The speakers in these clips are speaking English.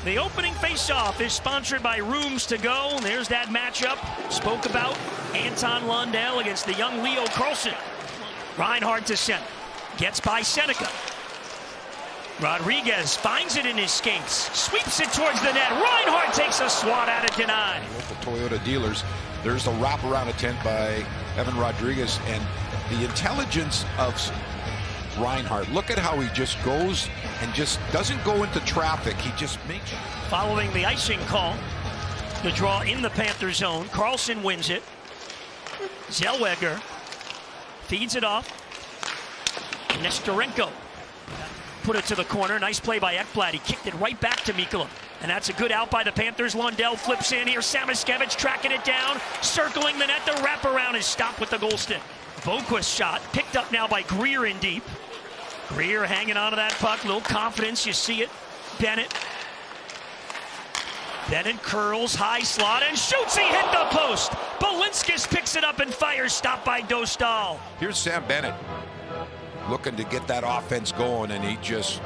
The opening face-off is sponsored by Rooms to Go. There's that matchup spoke about. Anton Lundell against the young Leo Carlsson. Reinhart to center. Gets by Seneca. Rodriguez finds it in his skates. Sweeps it towards the net. Reinhart takes a swat at it, denied. Local Toyota dealers. There's a wraparound attempt by Evan Rodriguez. And the intelligence of Reinhart. Look at how he just goes and just doesn't go into traffic. He just makes it. Following the icing call, the draw in the Panther zone. Carlsson wins it. Zellweger feeds it off. Nestorenko put it to the corner. Nice play by Ekblad. He kicked it right back to Mikkola. And that's a good out by the Panthers. Lundell flips in here. Samoskevich tracking it down. Circling the net. The wraparound is stopped with the goal stick. Boquist shot picked up now by Greer in deep. Greer hanging on to that puck. Little confidence. You see it. Bennett curls, high slot, and shoots. He hit the post. Balinskis picks it up and fires. Stopped by Dostal. Here's Sam Bennett looking to get that offense going, and he just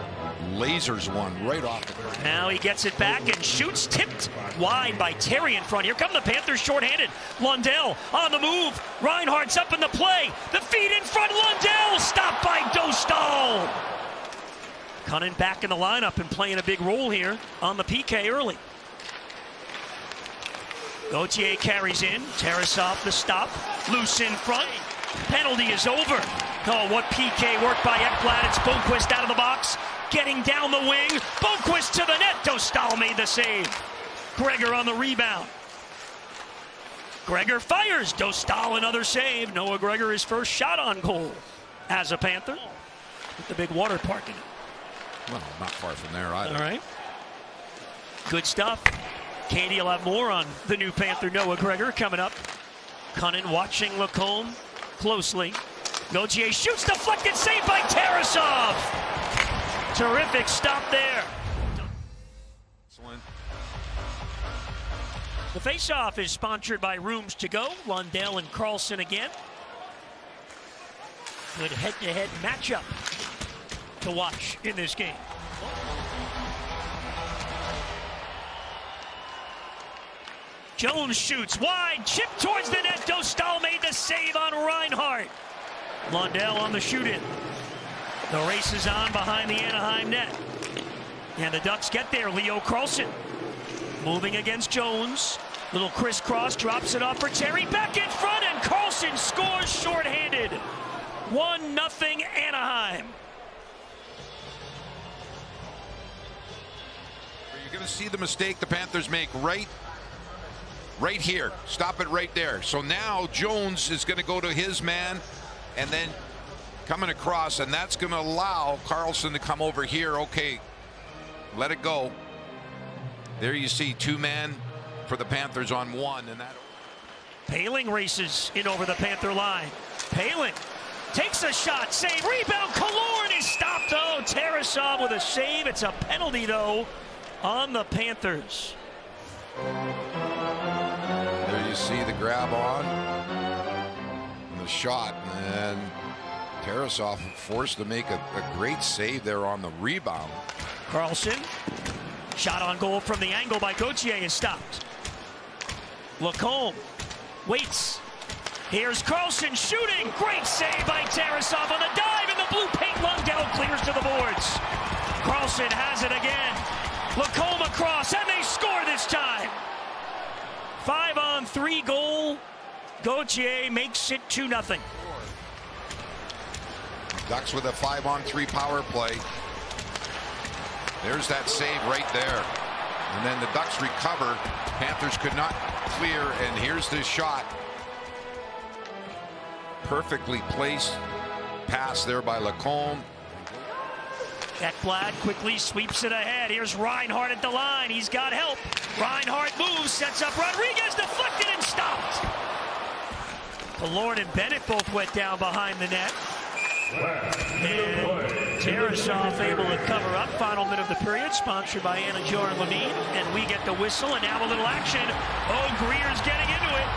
lasers one right off the ground. Now he gets it back and shoots. Tipped wide by Terry in front. Here come the Panthers shorthanded. Lundell on the move. Reinhart's up in the play. The feed in front. Lundell stopped by Dostal. Cunnin back in the lineup and playing a big role here on the PK early. Gauthier carries in. Tarasov the stop. Loose in front. Penalty is over. Oh, what PK work by Ekblad. It's Boquist out of the box. Getting down the wing. Boquist to the net. Dostal made the save. Gregor on the rebound. Gregor fires. Dostal another save. Noah Gregor his first shot on goal as a Panther. With the big water park in it. Well, not far from there either. All right. Good stuff. Katie will have more on the new Panther Noah Gregor coming up. Cunnin watching Lacombe closely. Gauthier shoots, deflected, saved by Tarasov. Terrific stop there. Excellent. The face-off is sponsored by Rooms to Go. Lundell and Carlsson again. Good head-to-head matchup to watch in this game. Jones shoots wide, chip towards the net. Dostal made the save on Reinhart. Lundell on the shoot-in. The race is on behind the Anaheim net. And the Ducks get there. Leo Carlsson moving against Jones. Little crisscross, drops it off for Terry. Back in front, and Carlsson scores shorthanded. 1-0 Anaheim. You're going to see the mistake the Panthers make right here. Stop it right there. So now Jones is going to go to his man and then coming across, and that's going to allow Carlsson to come over here. Okay, let it go. There you see two-man for the Panthers on one, and that. Paling races in over the Panther line. Paling takes a shot, save, rebound. Killorn is stopped. Oh, Tarasov with a save. It's a penalty though on the Panthers. There you see the grab on and the shot, and Tarasov forced to make a great save there on the rebound. Carlsson, shot on goal from the angle by Gauthier is stopped. Lacombe waits. Here's Carlsson shooting. Great save by Tarasov on the dive, and the blue paint. Lundell clears to the boards. Carlsson has it again. Lacombe across, and they score this time. 5-on-3 goal. Gauthier makes it 2-0. Ducks with a 5-on-3 power play. There's that save right there. And then the Ducks recover. Panthers could not clear, and here's the shot. Perfectly placed pass there by Lacombe. Ekblad quickly sweeps it ahead. Here's Reinhart at the line. He's got help. Reinhart moves, sets up Rodriguez, deflected and stopped. Killorn and Bennett both went down behind the net. And Tarasov able to cover up. Final minute of the period, sponsored by Anaheim and Lamine. And we get the whistle, and now a little action. Oh, Greer's getting into it.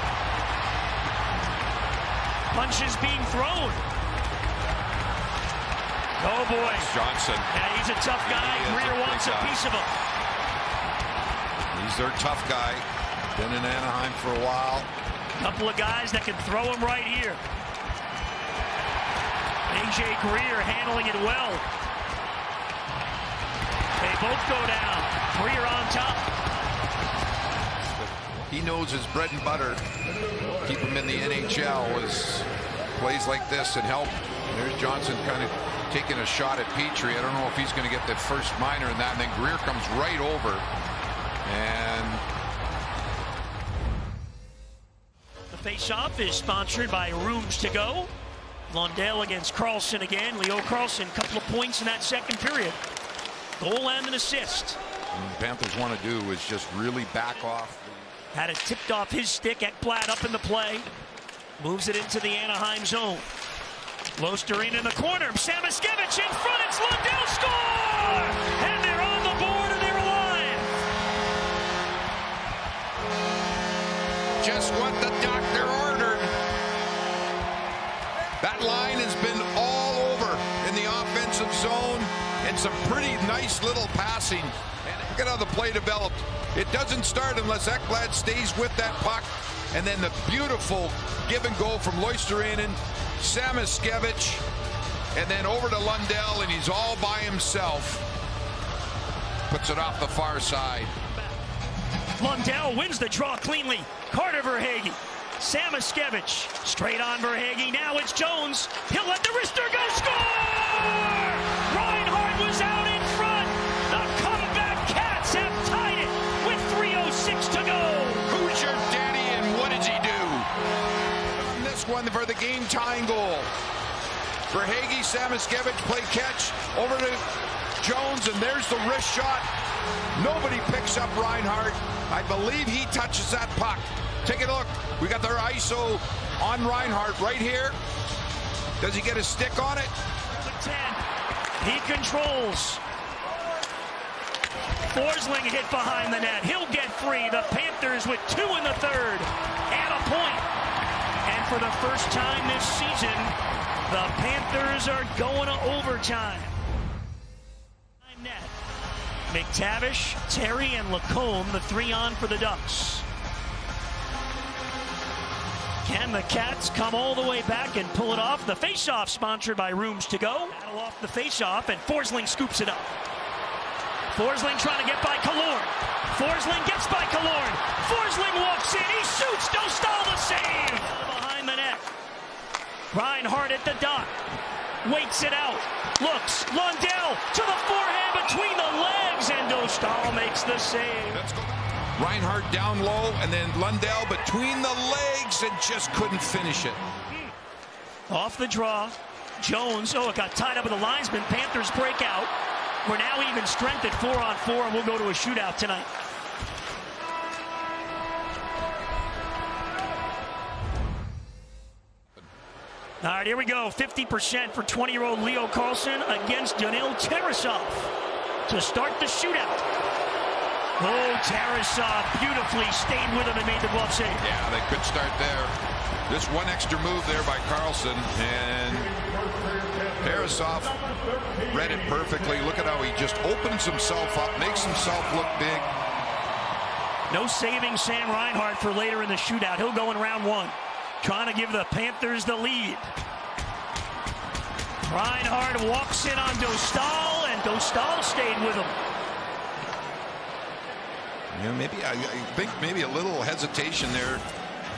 Punches being thrown. Oh boy. Johnson. Yeah, he's a tough guy. Greer wants a piece of him. He's their tough guy. Been in Anaheim for a while. Couple of guys that can throw him right here. A.J. Greer handling it well. They both go down. Greer on top. He knows his bread and butter. Keep him in the NHL was plays like this and help. There's Johnson kind of taking a shot at Petrie. I don't know if he's going to get the first minor in that. And then Greer comes right over. And the face-off is sponsored by Rooms to Go. Lundell against Carlsson again. Leo Carlsson, couple of points in that second period. Goal and an assist. What the Panthers want to do is just really back off. Had it tipped off his stick. Ekblad up in the play. Moves it into the Anaheim zone. Lostereen in the corner. Samoskevich in front. It's Lundell. Score! And they're on the board and they're alive. Just what the doctor ordered. That line has been all over in the offensive zone, and some pretty nice little passing. And look at how the play developed. It doesn't start unless Ekblad stays with that puck. And then the beautiful give and go from Loisterainen, Samoskevich, and then over to Lundell, and he's all by himself. Puts it off the far side. Lundell wins the draw cleanly. Carter Verhaeghe. Samoskevich straight on Verhaeghe. Now it's Jones. He'll let the wrister go. Score! Reinhart was out in front. The comeback Cats have tied it with 3:06 to go. Who's your daddy and what does he do? On this one for the game tying goal. Verhaeghe, Samoskevich play catch over to Jones, and there's the wrist shot. Nobody picks up Reinhart. I believe he touches that puck. Take a look. We got their ISO on Reinhart right here. Does he get a stick on it? The 10. He controls. Forsling hit behind the net. He'll get free. The Panthers with 2 in the third and a point. And for the first time this season, the Panthers are going to overtime. Net. McTavish, Terry, and Lacombe, the 3 on for the Ducks. Can the Cats come all the way back and pull it off? The face-off sponsored by Rooms to Go. Battle off the face-off, and Forsling scoops it up. Forsling trying to get by Killorn. Forsling gets by Killorn. Forsling walks in. He shoots. Dostal the save. Behind the net. Reinhart at the dot. Waits it out. Looks. Lundell to the forehand between the legs, and Dostal makes the save. Let's go. Reinhart down low, and then Lundell between the legs and just couldn't finish it. Off the draw. Jones, it got tied up with the linesman. Panthers break out. We're now even strength at 4-on-4, and we'll go to a shootout tonight. All right, here we go. 50% for 20-year-old Leo Carlsson against Daniil Tarasov to start the shootout. Oh, Tarasov beautifully stayed with him and made the glove save. Yeah, they could start there. Just one extra move there by Carlsson, and Tarasov read it perfectly. Look at how he just opens himself up, makes himself look big. No saving Sam Reinhart for later in the shootout. He'll go in round 1. Trying to give the Panthers the lead. Reinhart walks in on Dostal, and Dostal stayed with him. Yeah, maybe I think maybe a little hesitation there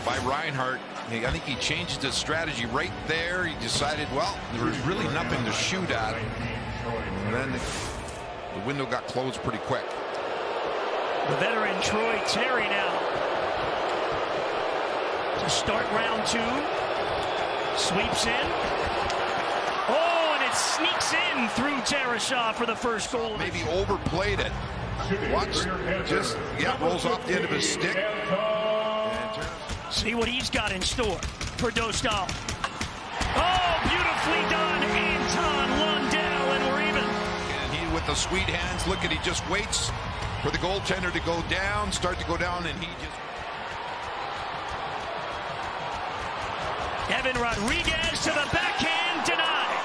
by Reinhart. I think he changed his strategy right there. He decided, well, there was really nothing to shoot at. And then the window got closed pretty quick. The veteran Troy Terry now to start round 2. Sweeps in. Oh, and it sneaks in through Tarasov for the first goal. Maybe overplayed it. Watch, just, rolls off the end of his stick. See what he's got in store for Dostal. Oh, beautifully done, Anton Lundell, and we're even. And he with the sweet hands, look at, he just waits for the goaltender to go down, start to go down, and he just. Evan Rodriguez to the backhand, denied.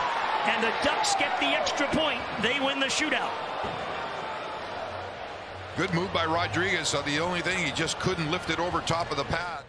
And the Ducks get the extra point. They win the shootout. Good move by Rodriguez. So the only thing, he just couldn't lift it over top of the pad.